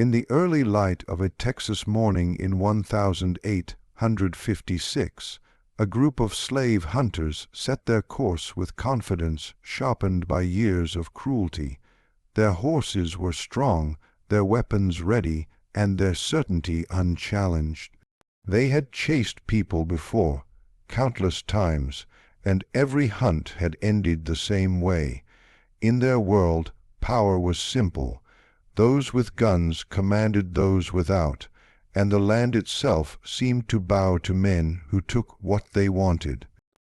In the early light of a Texas morning in 1856, a group of slave hunters set their course with confidence sharpened by years of cruelty. Their horses were strong, their weapons ready, and their certainty unchallenged. They had chased people before, countless times, and every hunt had ended the same way. In their world, power was simple. Those with guns commanded those without, and the land itself seemed to bow to men who took what they wanted.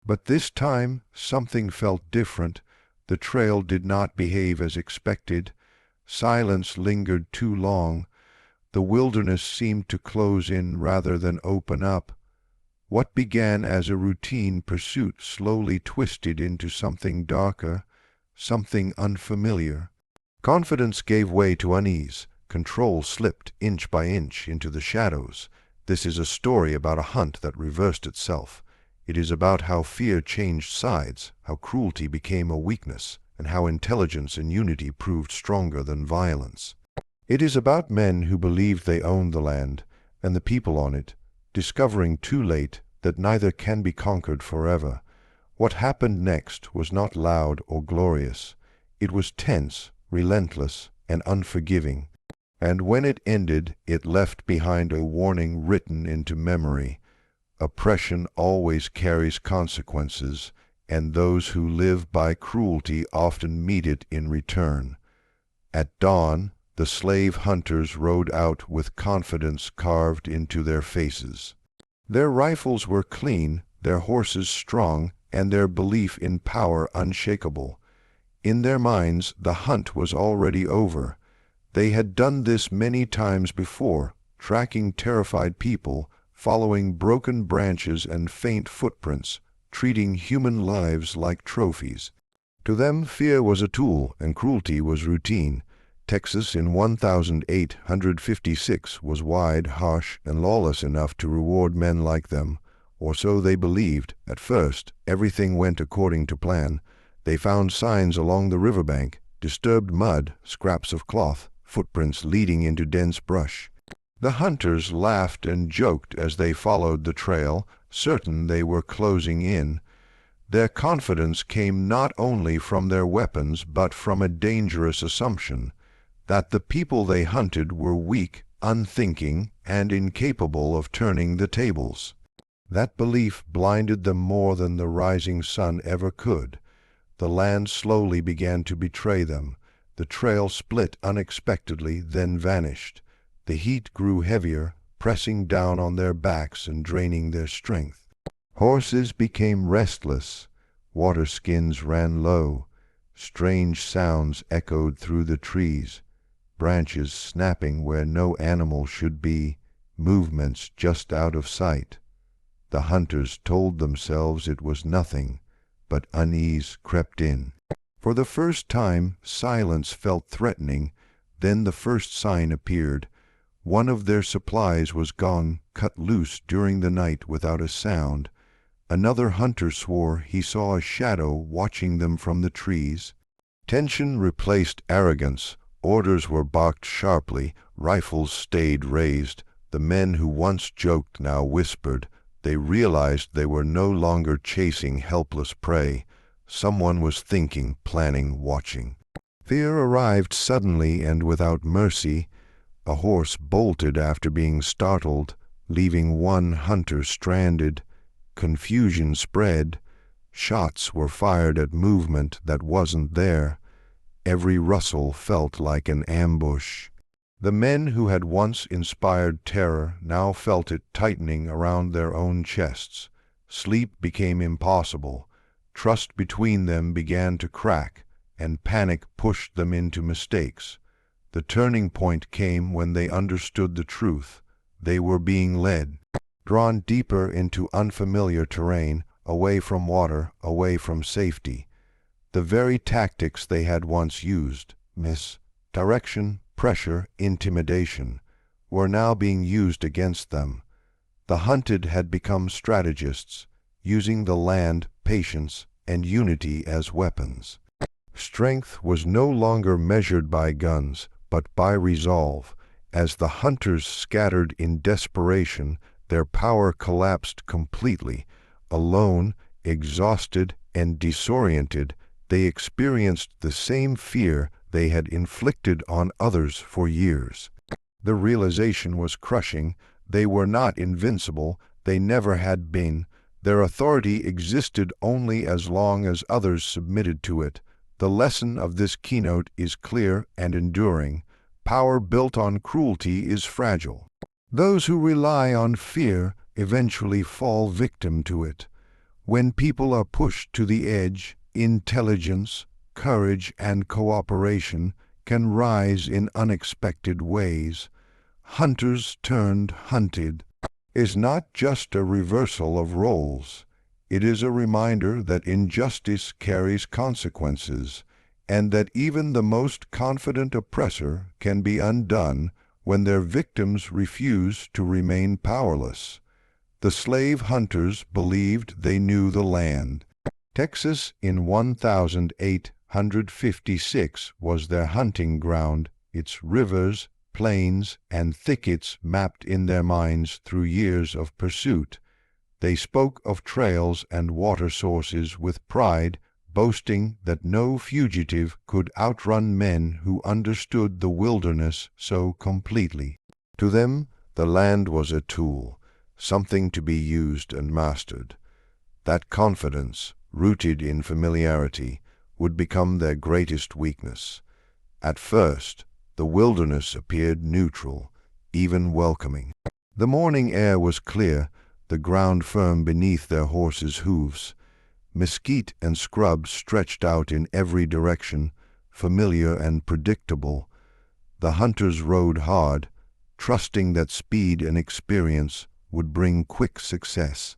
But this time something felt different. The trail did not behave as expected. Silence lingered too long. The wilderness seemed to close in rather than open up. What began as a routine pursuit slowly twisted into something darker, something unfamiliar. Confidence gave way to unease. Control slipped inch by inch into the shadows. This is a story about a hunt that reversed itself. It is about how fear changed sides, how cruelty became a weakness, and how intelligence and unity proved stronger than violence. It is about men who believed they owned the land and the people on it, discovering too late that neither can be conquered forever. What happened next was not loud or glorious. It was tense, relentless, and unforgiving. And when it ended, it left behind a warning written into memory. Oppression always carries consequences, and those who live by cruelty often meet it in return. At dawn, the slave hunters rode out with confidence carved into their faces. Their rifles were clean, their horses strong, and their belief in power unshakable. In their minds, the hunt was already over. They had done this many times before, tracking terrified people, following broken branches and faint footprints, treating human lives like trophies. To them, fear was a tool and cruelty was routine. Texas in 1856 was wide, harsh, and lawless enough to reward men like them, or so they believed. At first, everything went according to plan. They found signs along the riverbank, disturbed mud, scraps of cloth, footprints leading into dense brush. The hunters laughed and joked as they followed the trail, certain they were closing in. Their confidence came not only from their weapons but from a dangerous assumption that the people they hunted were weak, unthinking, and incapable of turning the tables. That belief blinded them more than the rising sun ever could. The land slowly began to betray them. The trail split unexpectedly, then vanished. The heat grew heavier, pressing down on their backs and draining their strength. Horses became restless. Water skins ran low. Strange sounds echoed through the trees. Branches snapping where no animal should be, movements just out of sight. The hunters told themselves it was nothing, but unease crept in. For the first time, silence felt threatening. Then the first sign appeared. One of their supplies was gone, cut loose during the night without a sound. Another hunter swore he saw a shadow watching them from the trees. Tension replaced arrogance. Orders were barked sharply. Rifles stayed raised. The men who once joked now whispered. They realized they were no longer chasing helpless prey. Someone was thinking, planning, watching. Fear arrived suddenly and without mercy. A horse bolted after being startled, leaving one hunter stranded. Confusion spread. Shots were fired at movement that wasn't there. Every rustle felt like an ambush. The men who had once inspired terror now felt it tightening around their own chests. Sleep became impossible. Trust between them began to crack, and panic pushed them into mistakes. The turning point came when they understood the truth. They were being led, drawn deeper into unfamiliar terrain, away from water, away from safety. The very tactics they had once used, misdirection, pressure, intimidation, were now being used against them. The hunted had become strategists, using the land, patience, and unity as weapons. Strength was no longer measured by guns, but by resolve. As the hunters scattered in desperation, their power collapsed completely. Alone, exhausted, and disoriented, they experienced the same fear they had inflicted on others for years. The realization was crushing. They were not invincible. They never had been. Their authority existed only as long as others submitted to it. The lesson of this keynote is clear and enduring. Power built on cruelty is fragile. Those who rely on fear eventually fall victim to it. When people are pushed to the edge, intelligence, courage, and cooperation can rise in unexpected ways. Hunters turned hunted is not just a reversal of roles. It is a reminder that injustice carries consequences, and that even the most confident oppressor can be undone when their victims refuse to remain powerless. The slave hunters believed they knew the land. Texas in 1856 was their hunting ground, its rivers, plains, and thickets mapped in their minds through years of pursuit. They spoke of trails and water sources with pride, boasting that no fugitive could outrun men who understood the wilderness so completely. To them, the land was a tool, something to be used and mastered. That confidence, rooted in familiarity, would become their greatest weakness. At first, the wilderness appeared neutral, even welcoming. The morning air was clear, the ground firm beneath their horses' hooves. Mesquite and scrub stretched out in every direction, familiar and predictable. The hunters rode hard, trusting that speed and experience would bring quick success.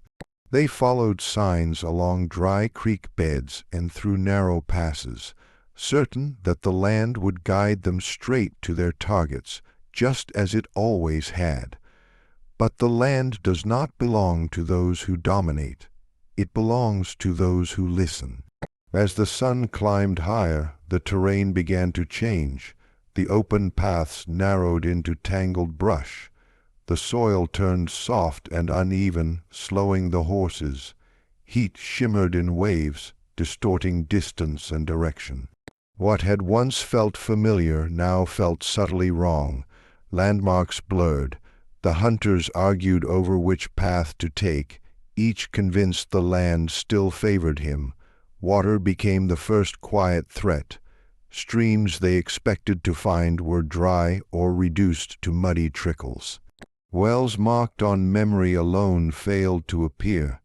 They followed signs along dry creek beds and through narrow passes, certain that the land would guide them straight to their targets, just as it always had. But the land does not belong to those who dominate. It belongs to those who listen. As the sun climbed higher, the terrain began to change. The open paths narrowed into tangled brush. The soil turned soft and uneven, slowing the horses. Heat shimmered in waves, distorting distance and direction. What had once felt familiar now felt subtly wrong. Landmarks blurred. The hunters argued over which path to take, each convinced the land still favored him. Water became the first quiet threat. Streams they expected to find were dry or reduced to muddy trickles. Wells marked on memory alone failed to appear.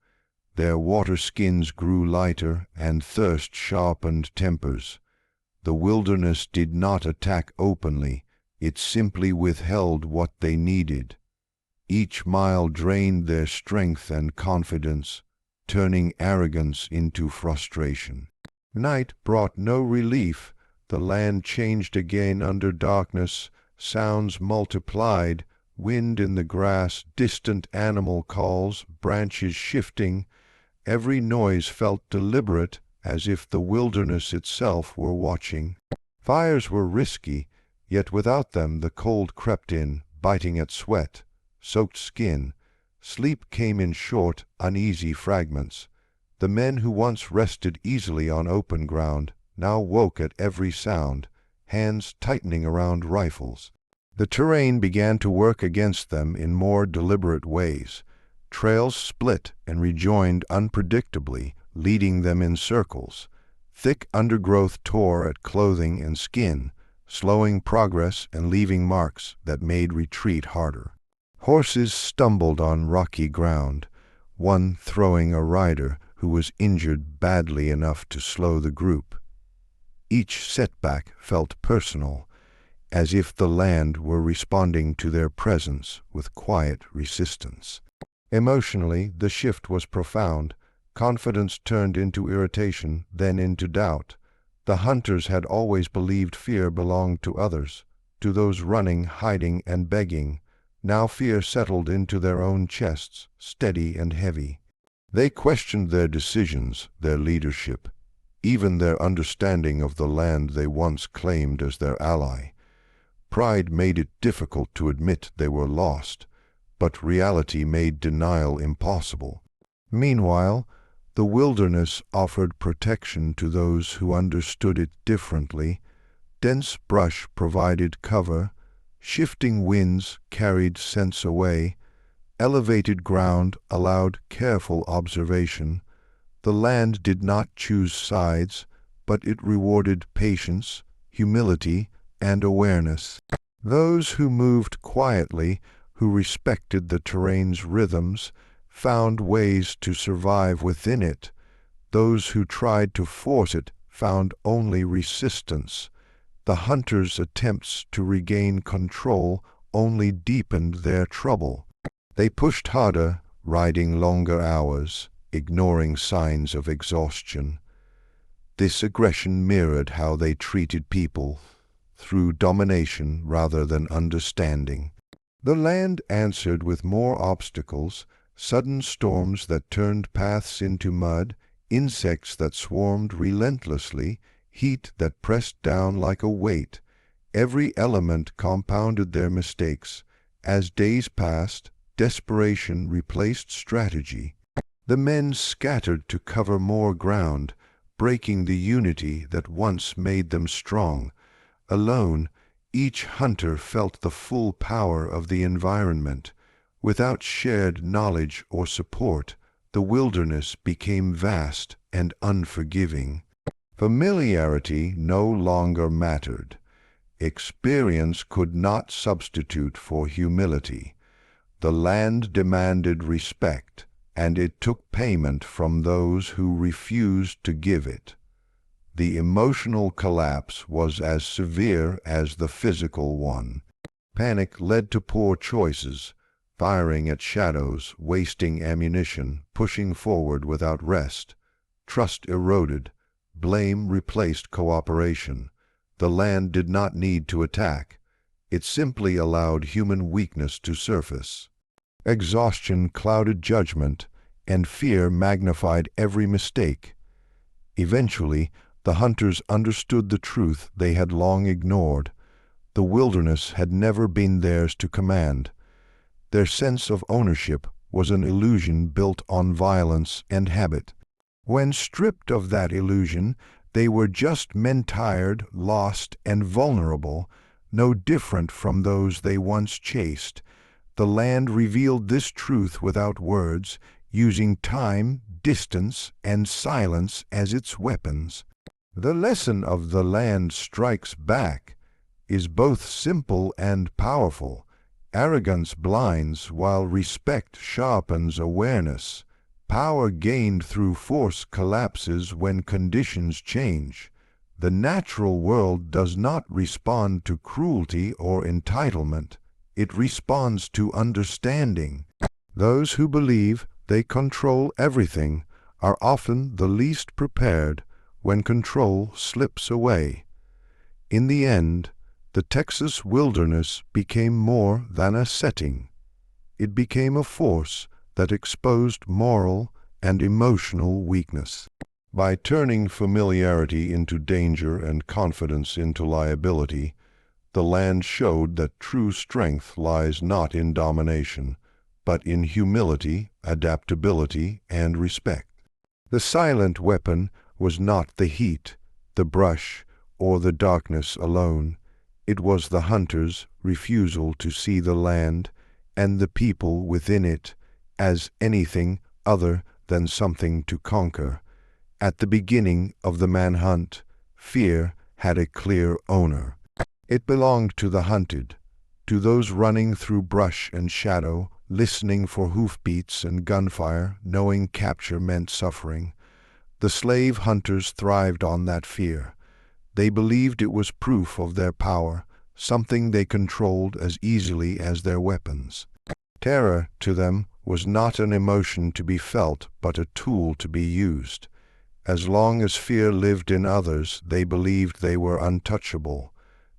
Their water skins grew lighter, and thirst sharpened tempers. The wilderness did not attack openly, it simply withheld what they needed. Each mile drained their strength and confidence, turning arrogance into frustration. Night brought no relief. The land changed again under darkness. Sounds multiplied, wind in the grass, distant animal calls, branches shifting. Every noise felt deliberate, as if the wilderness itself were watching. Fires were risky, yet without them the cold crept in, biting at sweat, soaked skin. Sleep came in short, uneasy fragments. The men who once rested easily on open ground now woke at every sound, hands tightening around rifles. The terrain began to work against them in more deliberate ways. Trails split and rejoined unpredictably, leading them in circles. Thick undergrowth tore at clothing and skin, slowing progress and leaving marks that made retreat harder. Horses stumbled on rocky ground, one throwing a rider who was injured badly enough to slow the group. Each setback felt personal, as if the land were responding to their presence with quiet resistance. Emotionally, the shift was profound. Confidence turned into irritation, then into doubt. The hunters had always believed fear belonged to others, to those running, hiding, and begging. Now fear settled into their own chests, steady and heavy. They questioned their decisions, their leadership, even their understanding of the land they once claimed as their ally. Pride made it difficult to admit they were lost, but reality made denial impossible. Meanwhile, the wilderness offered protection to those who understood it differently. Dense brush provided cover, shifting winds carried scents away, elevated ground allowed careful observation. The land did not choose sides, but it rewarded patience, humility, and awareness. Those who moved quietly, who respected the terrain's rhythms, found ways to survive within it. Those who tried to force it found only resistance. The hunters' attempts to regain control only deepened their trouble. They pushed harder, riding longer hours, ignoring signs of exhaustion. This aggression mirrored how they treated people, through domination rather than understanding. The land answered with more obstacles, sudden storms that turned paths into mud, insects that swarmed relentlessly, heat that pressed down like a weight. Every element compounded their mistakes. As days passed, desperation replaced strategy. The men scattered to cover more ground, breaking the unity that once made them strong. Alone, each hunter felt the full power of the environment. Without shared knowledge or support, the wilderness became vast and unforgiving. Familiarity no longer mattered. Experience could not substitute for humility. The land demanded respect, and it took payment from those who refused to give it. The emotional collapse was as severe as the physical one. Panic led to poor choices, firing at shadows, wasting ammunition, pushing forward without rest. Trust eroded. Blame replaced cooperation. The land did not need to attack. It simply allowed human weakness to surface. Exhaustion clouded judgment, and fear magnified every mistake. Eventually, the hunters understood the truth they had long ignored. The wilderness had never been theirs to command. Their sense of ownership was an illusion built on violence and habit. When stripped of that illusion, they were just men tired, lost, and vulnerable, no different from those they once chased. The land revealed this truth without words, using time, distance, and silence as its weapons. The lesson of "The Land Strikes Back" is both simple and powerful. Arrogance blinds while respect sharpens awareness. Power gained through force collapses when conditions change. The natural world does not respond to cruelty or entitlement. It responds to understanding. Those who believe they control everything are often the least prepared when control slips away. In the end, the Texas wilderness became more than a setting. It became a force that exposed moral and emotional weakness. By turning familiarity into danger and confidence into liability, the land showed that true strength lies not in domination, but in humility, adaptability, and respect. The silent weapon was not the heat, the brush, or the darkness alone. It was the hunter's refusal to see the land and the people within it as anything other than something to conquer. At the beginning of the manhunt, fear had a clear owner. It belonged to the hunted, to those running through brush and shadow, listening for hoofbeats and gunfire, knowing capture meant suffering. The slave hunters thrived on that fear. They believed it was proof of their power, something they controlled as easily as their weapons. Terror, to them, was not an emotion to be felt, but a tool to be used. As long as fear lived in others, they believed they were untouchable.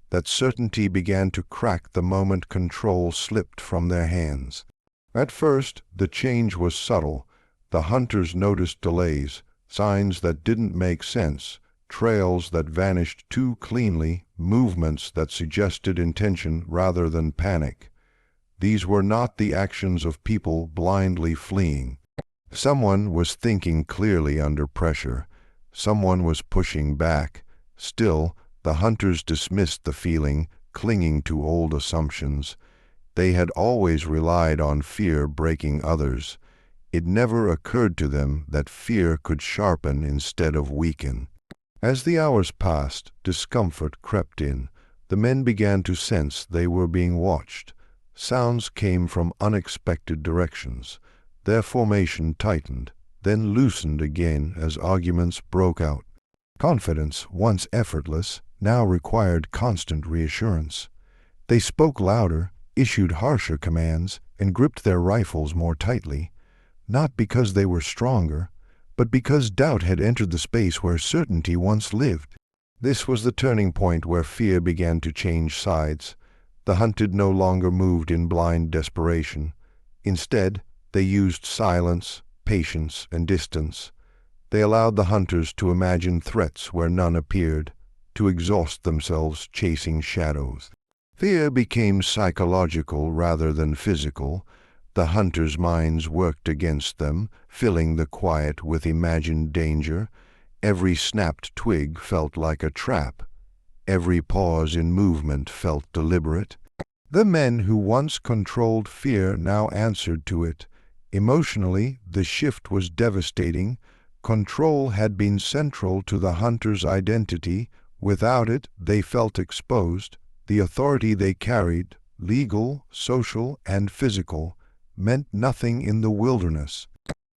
That certainty began to crack the moment control slipped from their hands. At first, the change was subtle. The hunters noticed delays, signs that didn't make sense, trails that vanished too cleanly, movements that suggested intention rather than panic. These were not the actions of people blindly fleeing. Someone was thinking clearly under pressure. Someone was pushing back. Still, the hunters dismissed the feeling, clinging to old assumptions. They had always relied on fear breaking others. It never occurred to them that fear could sharpen instead of weaken. As the hours passed, discomfort crept in. The men began to sense they were being watched. Sounds came from unexpected directions. Their formation tightened, then loosened again as arguments broke out. Confidence, once effortless, now required constant reassurance. They spoke louder, issued harsher commands, and gripped their rifles more tightly, not because they were stronger, but because doubt had entered the space where certainty once lived. This was the turning point where fear began to change sides. The hunted no longer moved in blind desperation. Instead, they used silence, patience, and distance. They allowed the hunters to imagine threats where none appeared, to exhaust themselves chasing shadows. Fear became psychological rather than physical. The hunters' minds worked against them, filling the quiet with imagined danger. Every snapped twig felt like a trap. Every pause in movement felt deliberate. The men who once controlled fear now answered to it. Emotionally, the shift was devastating. Control had been central to the hunters' identity. Without it, they felt exposed. The authority they carried, legal, social, and physical, meant nothing in the wilderness.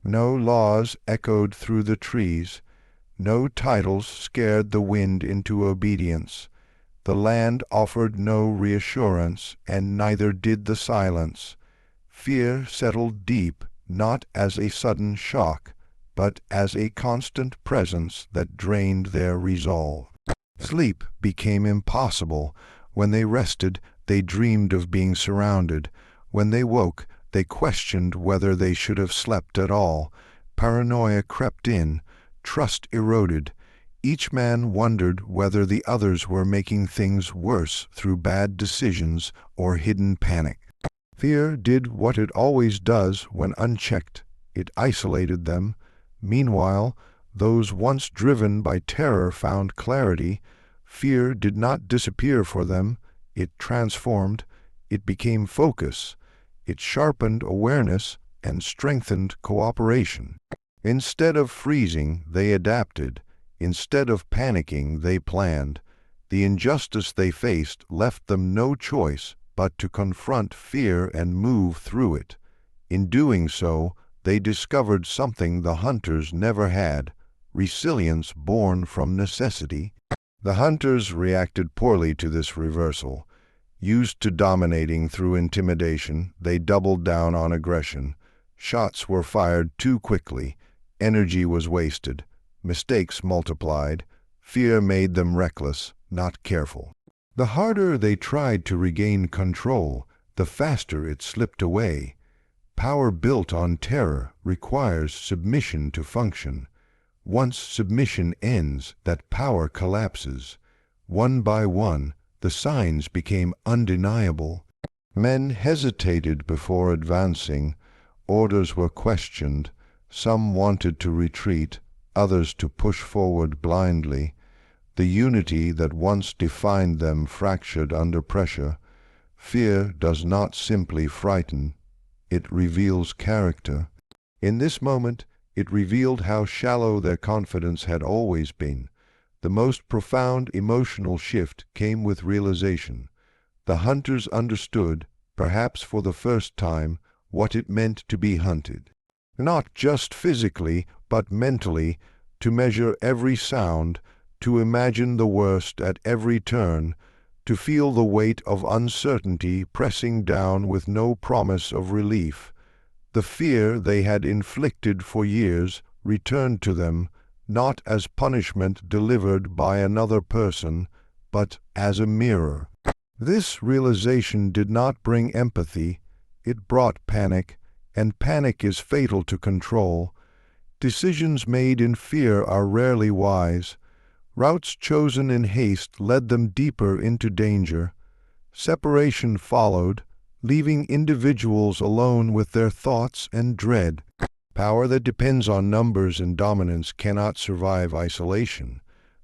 No laws echoed through the trees. No titles scared the wind into obedience. The land offered no reassurance, and neither did the silence. Fear settled deep, not as a sudden shock, but as a constant presence that drained their resolve. Sleep became impossible. When they rested, they dreamed of being surrounded. When they woke, they questioned whether they should have slept at all. Paranoia crept in. Trust eroded. Each man wondered whether the others were making things worse through bad decisions or hidden panic. Fear did what it always does when unchecked. It isolated them. Meanwhile, those once driven by terror found clarity. Fear did not disappear for them. It transformed. It became focus. It sharpened awareness and strengthened cooperation. Instead of freezing, they adapted. Instead of panicking, they planned. The injustice they faced left them no choice but to confront fear and move through it. In doing so, they discovered something the hunters never had: resilience born from necessity. The hunters reacted poorly to this reversal. Used to dominating through intimidation, they doubled down on aggression. Shots were fired too quickly. Energy was wasted. Mistakes multiplied. Fear made them reckless, not careful. The harder they tried to regain control, the faster it slipped away. Power built on terror requires submission to function. Once submission ends, that power collapses. One by one, the signs became undeniable. Men hesitated before advancing. Orders were questioned. Some wanted to retreat, others to push forward blindly. The unity that once defined them fractured under pressure. Fear does not simply frighten. It reveals character. In this moment, it revealed how shallow their confidence had always been. The most profound emotional shift came with realization. The hunters understood, perhaps for the first time, what it meant to be hunted. Not just physically, but mentally, to measure every sound, to imagine the worst at every turn, to feel the weight of uncertainty pressing down with no promise of relief. The fear they had inflicted for years returned to them, not as punishment delivered by another person, but as a mirror. This realization did not bring empathy. It brought panic, and panic is fatal to control. Decisions made in fear are rarely wise. Routes chosen in haste led them deeper into danger. Separation followed, leaving individuals alone with their thoughts and dread. Power that depends on numbers and dominance cannot survive isolation.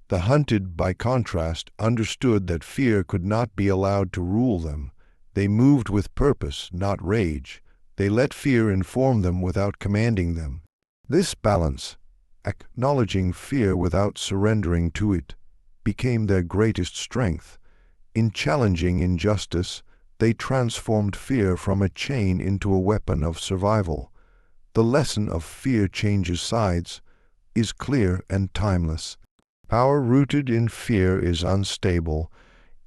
The hunted, by contrast, understood that fear could not be allowed to rule them. They moved with purpose, not rage. They let fear inform them without commanding them. This balance, acknowledging fear without surrendering to it, became their greatest strength. In challenging injustice, they transformed fear from a chain into a weapon of survival. The lesson of fear changes sides is clear and timeless. Power rooted in fear is unstable.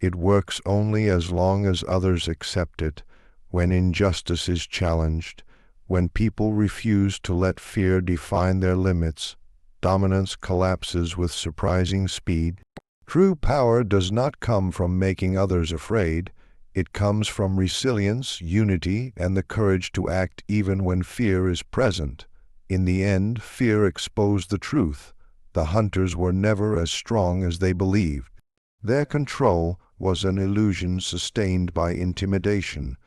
It works only as long as others accept it. When injustice is challenged, when people refuse to let fear define their limits, dominance collapses with surprising speed. True power does not come from making others afraid. It comes from resilience, unity, and the courage to act even when fear is present. In the end, fear exposed the truth. The hunters were never as strong as they believed. Their control was an illusion sustained by intimidation.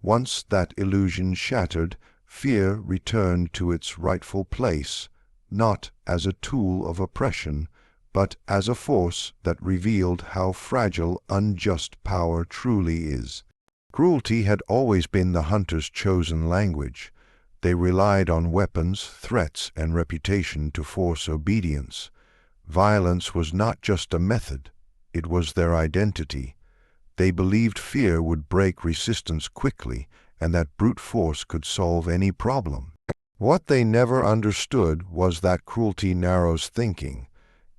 Once that illusion shattered, fear returned to its rightful place, not as a tool of oppression, but as a force that revealed how fragile unjust power truly is. Cruelty had always been the hunters' chosen language. They relied on weapons, threats, and reputation to force obedience. Violence was not just a method, it was their identity. They believed fear would break resistance quickly, and that brute force could solve any problem. What they never understood was that cruelty narrows thinking.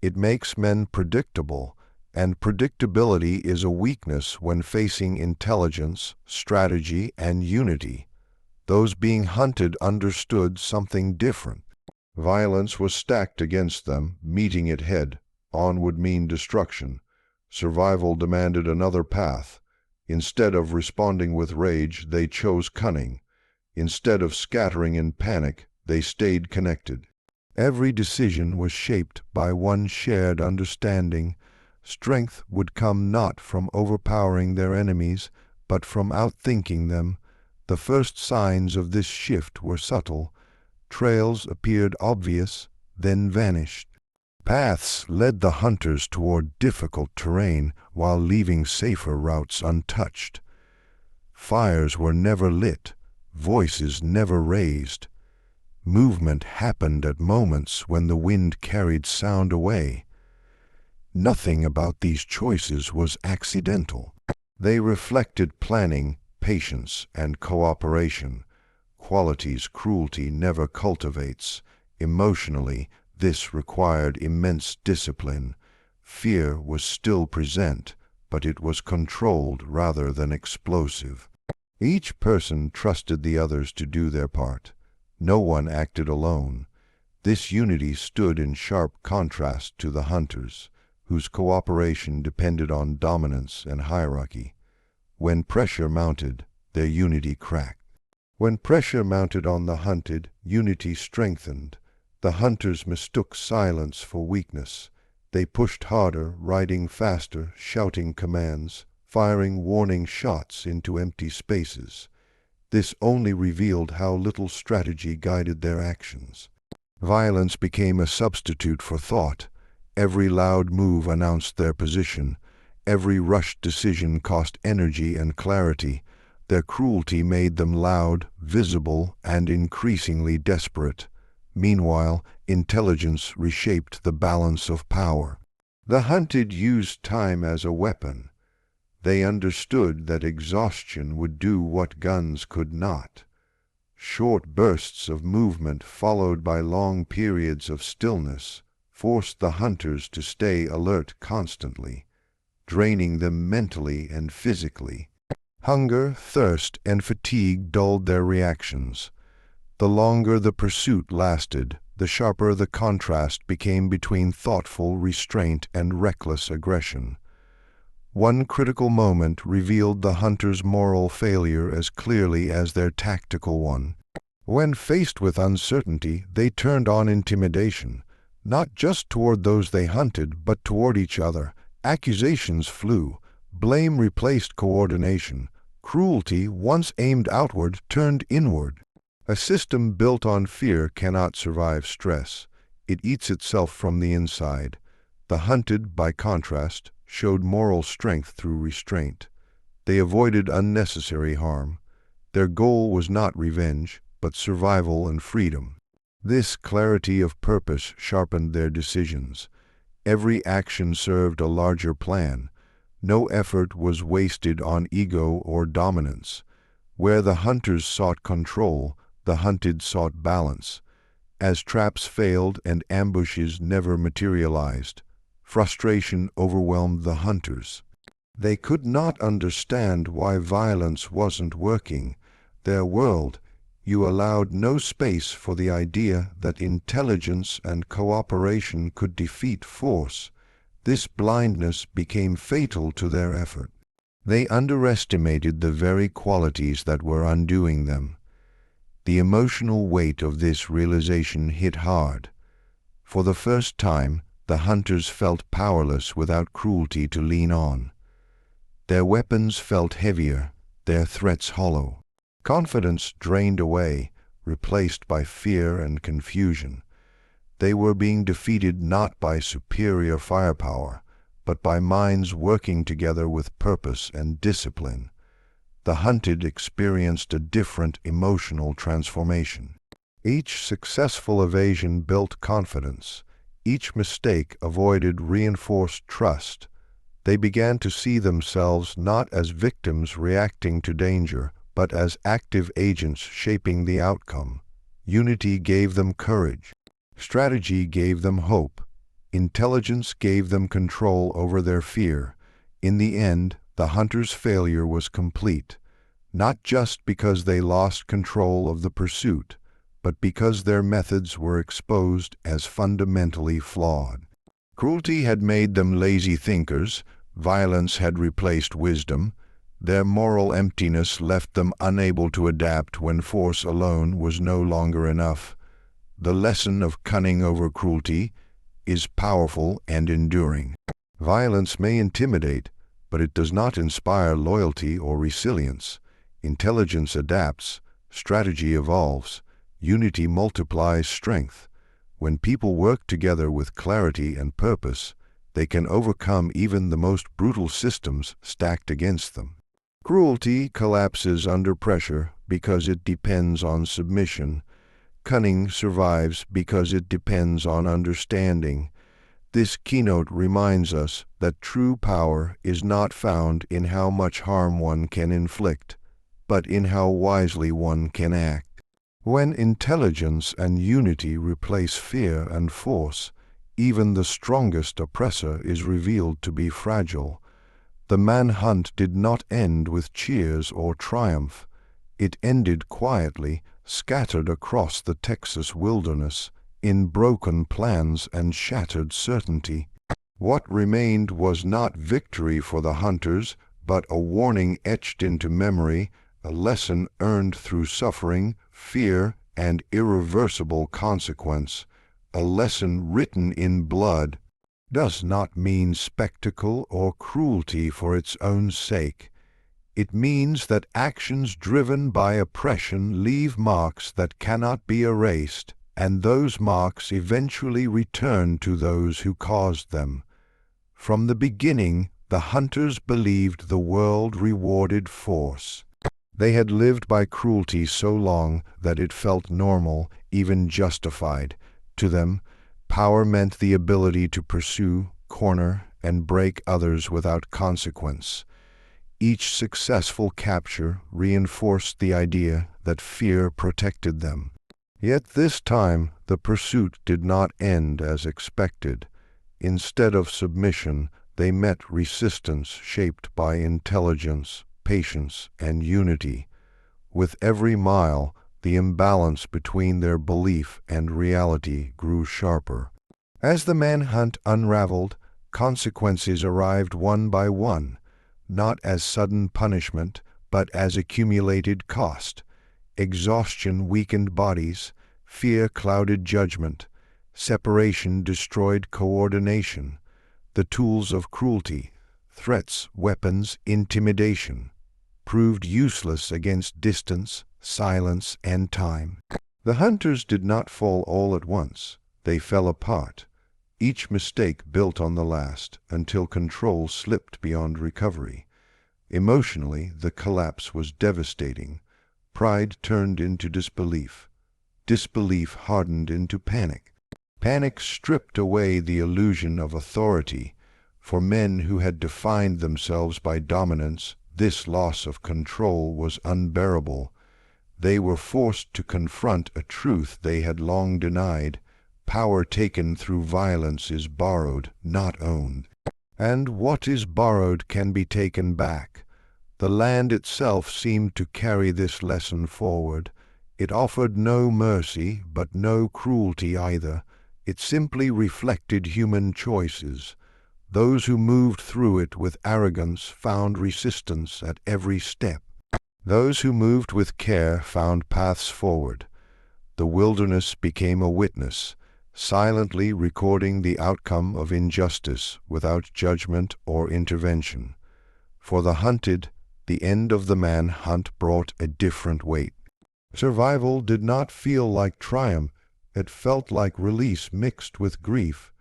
It makes men predictable, and predictability is a weakness when facing intelligence, strategy, and unity. Those being hunted understood something different. Violence was stacked against them, meeting it head on would mean destruction. Survival demanded another path. Instead of responding with rage, they chose cunning. Instead of scattering in panic, they stayed connected. Every decision was shaped by one shared understanding. Strength would come not from overpowering their enemies, but from outthinking them. The first signs of this shift were subtle. Trails appeared obvious, then vanished. Paths led the hunters toward difficult terrain while leaving safer routes untouched. Fires were never lit, voices never raised. Movement happened at moments when the wind carried sound away. Nothing about these choices was accidental. They reflected planning, patience, and cooperation, qualities cruelty never cultivates. Emotionally, this required immense discipline. Fear was still present, but it was controlled rather than explosive. Each person trusted the others to do their part. No one acted alone. This unity stood in sharp contrast to the hunters, whose cooperation depended on dominance and hierarchy. When pressure mounted, their unity cracked. When pressure mounted on the hunted, unity strengthened. The hunters mistook silence for weakness. They pushed harder, riding faster, shouting commands, firing warning shots into empty spaces. This only revealed how little strategy guided their actions. Violence became a substitute for thought. Every loud move announced their position. Every rushed decision cost energy and clarity. Their cruelty made them loud, visible, and increasingly desperate. Meanwhile, intelligence reshaped the balance of power. The hunted used time as a weapon. They understood that exhaustion would do what guns could not. Short bursts of movement followed by long periods of stillness forced the hunters to stay alert constantly, draining them mentally and physically. Hunger, thirst, and fatigue dulled their reactions. The longer the pursuit lasted, the sharper the contrast became between thoughtful restraint and reckless aggression. One critical moment revealed the hunter's moral failure as clearly as their tactical one. When faced with uncertainty, they turned on intimidation. not just toward those they hunted, but toward each other. Accusations flew. Blame replaced coordination. Cruelty, once aimed outward, turned inward. A system built on fear cannot survive stress. It eats itself from the inside. The hunted, by contrast, showed moral strength through restraint. They avoided unnecessary harm. Their goal was not revenge, but survival and freedom. This clarity of purpose sharpened their decisions. Every action served a larger plan. No effort was wasted on ego or dominance. Where the hunters sought control, the hunted sought balance. As traps failed and ambushes never materialized, frustration overwhelmed the hunters. They could not understand why violence wasn't working. Their world, you allowed no space for the idea that intelligence and cooperation could defeat force. This blindness became fatal to their effort. They underestimated the very qualities that were undoing them. The emotional weight of this realization hit hard. For the first time, the hunters felt powerless without cruelty to lean on. Their weapons felt heavier, their threats hollow. Confidence drained away, replaced by fear and confusion. They were being defeated not by superior firepower, but by minds working together with purpose and discipline. The hunted experienced a different emotional transformation. Each successful evasion built confidence. Each mistake avoided reinforced trust. They began to see themselves not as victims reacting to danger, but as active agents shaping the outcome. Unity gave them courage. Strategy gave them hope. Intelligence gave them control over their fear. In the end, the hunters' failure was complete, not just because they lost control of the pursuit, but because their methods were exposed as fundamentally flawed. Cruelty had made them lazy thinkers. Violence had replaced wisdom. Their moral emptiness left them unable to adapt when force alone was no longer enough. The lesson of cunning over cruelty is powerful and enduring. Violence may intimidate, but it does not inspire loyalty or resilience. Intelligence adapts, strategy evolves, unity multiplies strength. When people work together with clarity and purpose, they can overcome even the most brutal systems stacked against them. Cruelty collapses under pressure because it depends on submission. Cunning survives because it depends on understanding. This keynote reminds us that true power is not found in how much harm one can inflict, but in how wisely one can act. When intelligence and unity replace fear and force, even the strongest oppressor is revealed to be fragile. The manhunt did not end with cheers or triumph. It ended quietly, scattered across the Texas wilderness, in broken plans and shattered certainty. What remained was not victory for the hunters, but a warning etched into memory, a lesson earned through suffering, fear, and irreversible consequence, a lesson written in blood. Does not mean spectacle or cruelty for its own sake. It means that actions driven by oppression leave marks that cannot be erased, and those marks eventually return to those who caused them. From the beginning, the hunters believed the world rewarded force. They had lived by cruelty so long that it felt normal, even justified. To them, power meant the ability to pursue, corner, and break others without consequence. Each successful capture reinforced the idea that fear protected them. Yet this time, the pursuit did not end as expected. Instead of submission, they met resistance shaped by intelligence, patience, and unity. With every mile, the imbalance between their belief and reality grew sharper. As the manhunt unraveled, consequences arrived one by one, not as sudden punishment, but as accumulated cost. Exhaustion weakened bodies, fear clouded judgment, Separation destroyed coordination. The tools of cruelty, threats, weapons, intimidation, proved useless against distance, silence, and time. The hunters did not fall all at once. They fell apart, each mistake built on the last, until control slipped beyond recovery. Emotionally, the collapse was devastating. Pride turned into disbelief. Disbelief hardened into panic. Panic stripped away the illusion of authority. For men who had defined themselves by dominance, this loss of control was unbearable. They were forced to confront a truth they had long denied. Power taken through violence is borrowed, not owned. And what is borrowed can be taken back. The land itself seemed to carry this lesson forward. It offered no mercy, but no cruelty either. It simply reflected human choices. Those who moved through it with arrogance found resistance at every step. Those who moved with care found paths forward. The wilderness became a witness, silently recording the outcome of injustice without judgment or intervention. For the hunted, the end of the manhunt brought a different weight. Survival did not feel like triumph. It felt like release mixed with grief.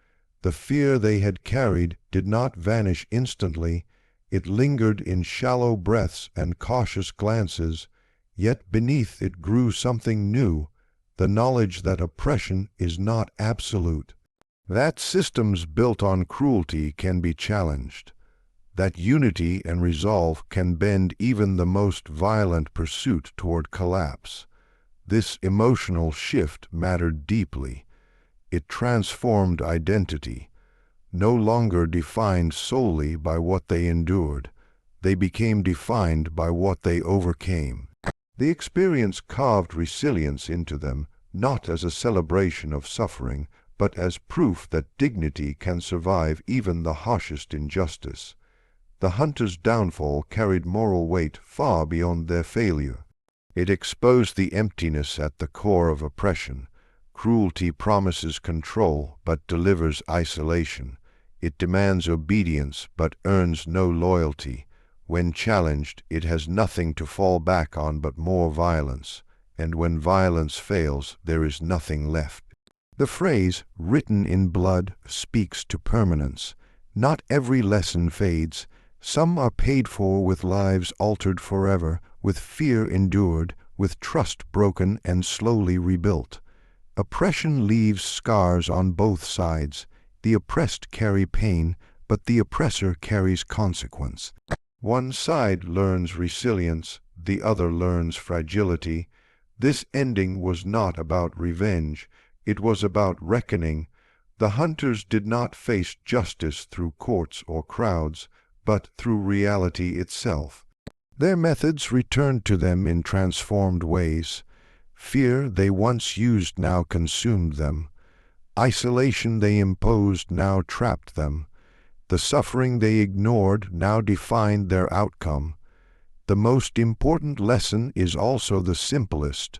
The fear they had carried did not vanish instantly. It lingered in shallow breaths and cautious glances, yet beneath it grew something new, the knowledge that oppression is not absolute, that systems built on cruelty can be challenged, that unity and resolve can bend even the most violent pursuit toward collapse. This emotional shift mattered deeply. It transformed identity. No longer defined solely by what they endured, they became defined by what they overcame. The experience carved resilience into them, not as a celebration of suffering, but as proof that dignity can survive even the harshest injustice. The hunter's downfall carried moral weight far beyond their failure. It exposed the emptiness at the core of oppression. Cruelty promises control but delivers isolation. It demands obedience but earns no loyalty. When challenged, it has nothing to fall back on but more violence. And when violence fails, there is nothing left. The phrase, written in blood, speaks to permanence. Not every lesson fades. Some are paid for with lives altered forever, with fear endured, with trust broken and slowly rebuilt. Oppression leaves scars on both sides. The oppressed carry pain, but the oppressor carries consequence. One side learns resilience, the other learns fragility. This ending was not about revenge, it was about reckoning. The hunters did not face justice through courts or crowds, but through reality itself. Their methods returned to them in transformed ways. Fear they once used now consumed them. Isolation they imposed now trapped them. The suffering they ignored now defined their outcome. The most important lesson is also the simplest.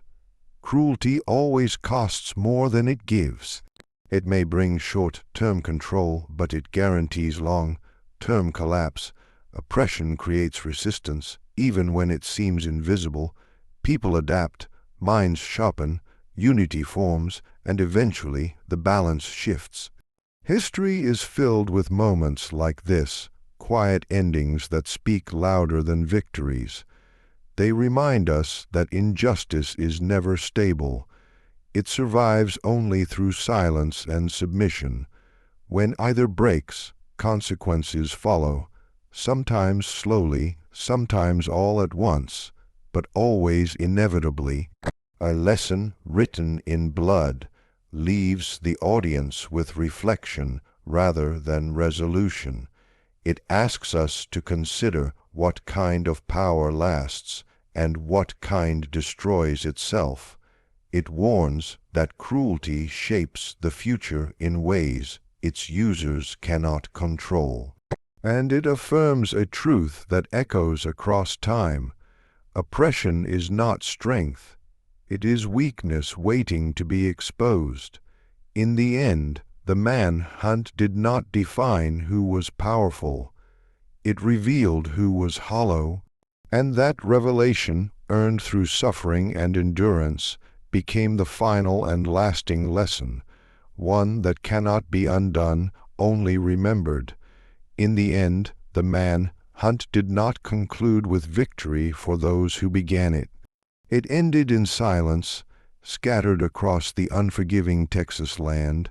Cruelty always costs more than it gives. It may bring short-term control, but it guarantees long-term collapse. Oppression creates resistance, even when it seems invisible. People adapt, minds sharpen, unity forms, and eventually the balance shifts. History is filled with moments like this, quiet endings that speak louder than victories. They remind us that injustice is never stable. It survives only through silence and submission. When either breaks, consequences follow, sometimes slowly, sometimes all at once, but always inevitably. A lesson written in blood leaves the audience with reflection rather than resolution. It asks us to consider what kind of power lasts and what kind destroys itself. It warns that cruelty shapes the future in ways its users cannot control. And it affirms a truth that echoes across time. Oppression is not strength. It is weakness waiting to be exposed. In the end, the manhunt did not define who was powerful. It revealed who was hollow, and that revelation, earned through suffering and endurance, became the final and lasting lesson, one that cannot be undone, only remembered. In the end, the manhunt did not conclude with victory for those who began it. It ended in silence, scattered across the unforgiving Texas land,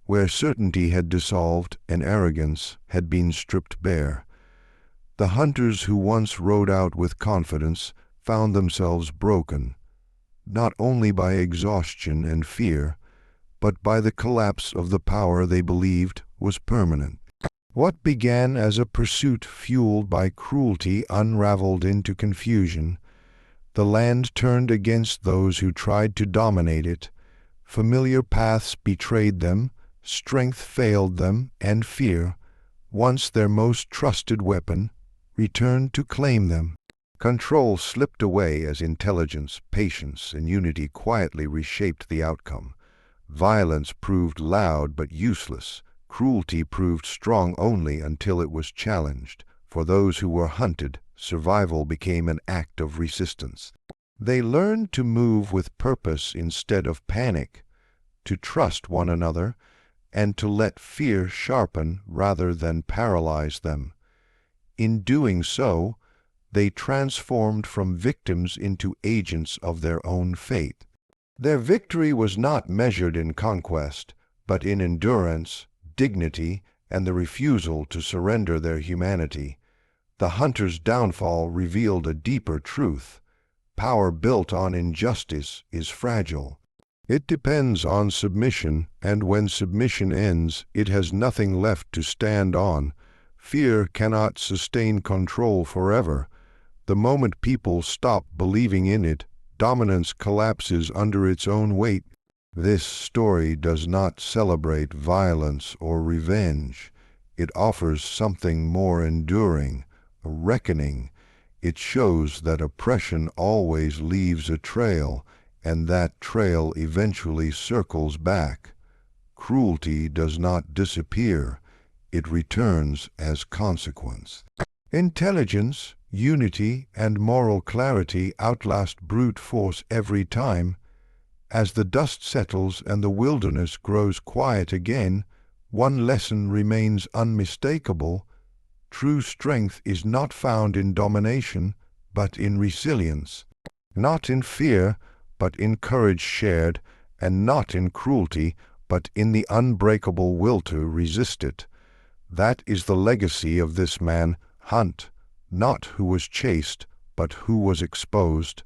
where certainty had dissolved and arrogance had been stripped bare. The hunters who once rode out with confidence found themselves broken, not only by exhaustion and fear, but by the collapse of the power they believed was permanent. What began as a pursuit fueled by cruelty unraveled into confusion. The land turned against those who tried to dominate it. Familiar paths betrayed them, strength failed them, and fear, once their most trusted weapon, returned to claim them. Control slipped away as intelligence, patience, and unity quietly reshaped the outcome. Violence proved loud but useless. Cruelty proved strong only until it was challenged. For those who were hunted, survival became an act of resistance. They learned to move with purpose instead of panic, to trust one another, and to let fear sharpen rather than paralyze them. In doing so, they transformed from victims into agents of their own fate. Their victory was not measured in conquest, but in endurance, dignity, and the refusal to surrender their humanity. The hunter's downfall revealed a deeper truth. Power built on injustice is fragile. It depends on submission, and when submission ends, it has nothing left to stand on. Fear cannot sustain control forever. The moment people stop believing in it, dominance collapses under its own weight. This story does not celebrate violence or revenge. It offers something more enduring, a reckoning. It shows that oppression always leaves a trail, and that trail eventually circles back. Cruelty does not disappear. It returns as consequence. Intelligence, unity, and moral clarity outlast brute force every time. As the dust settles and the wilderness grows quiet again, one lesson remains unmistakable. True strength is not found in domination, but in resilience. Not in fear, but in courage shared, and not in cruelty, but in the unbreakable will to resist it. That is the legacy of this manhunt, not who was chased, but who was exposed.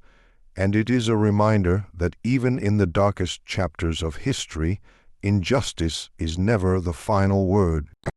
And it is a reminder that even in the darkest chapters of history, injustice is never the final word.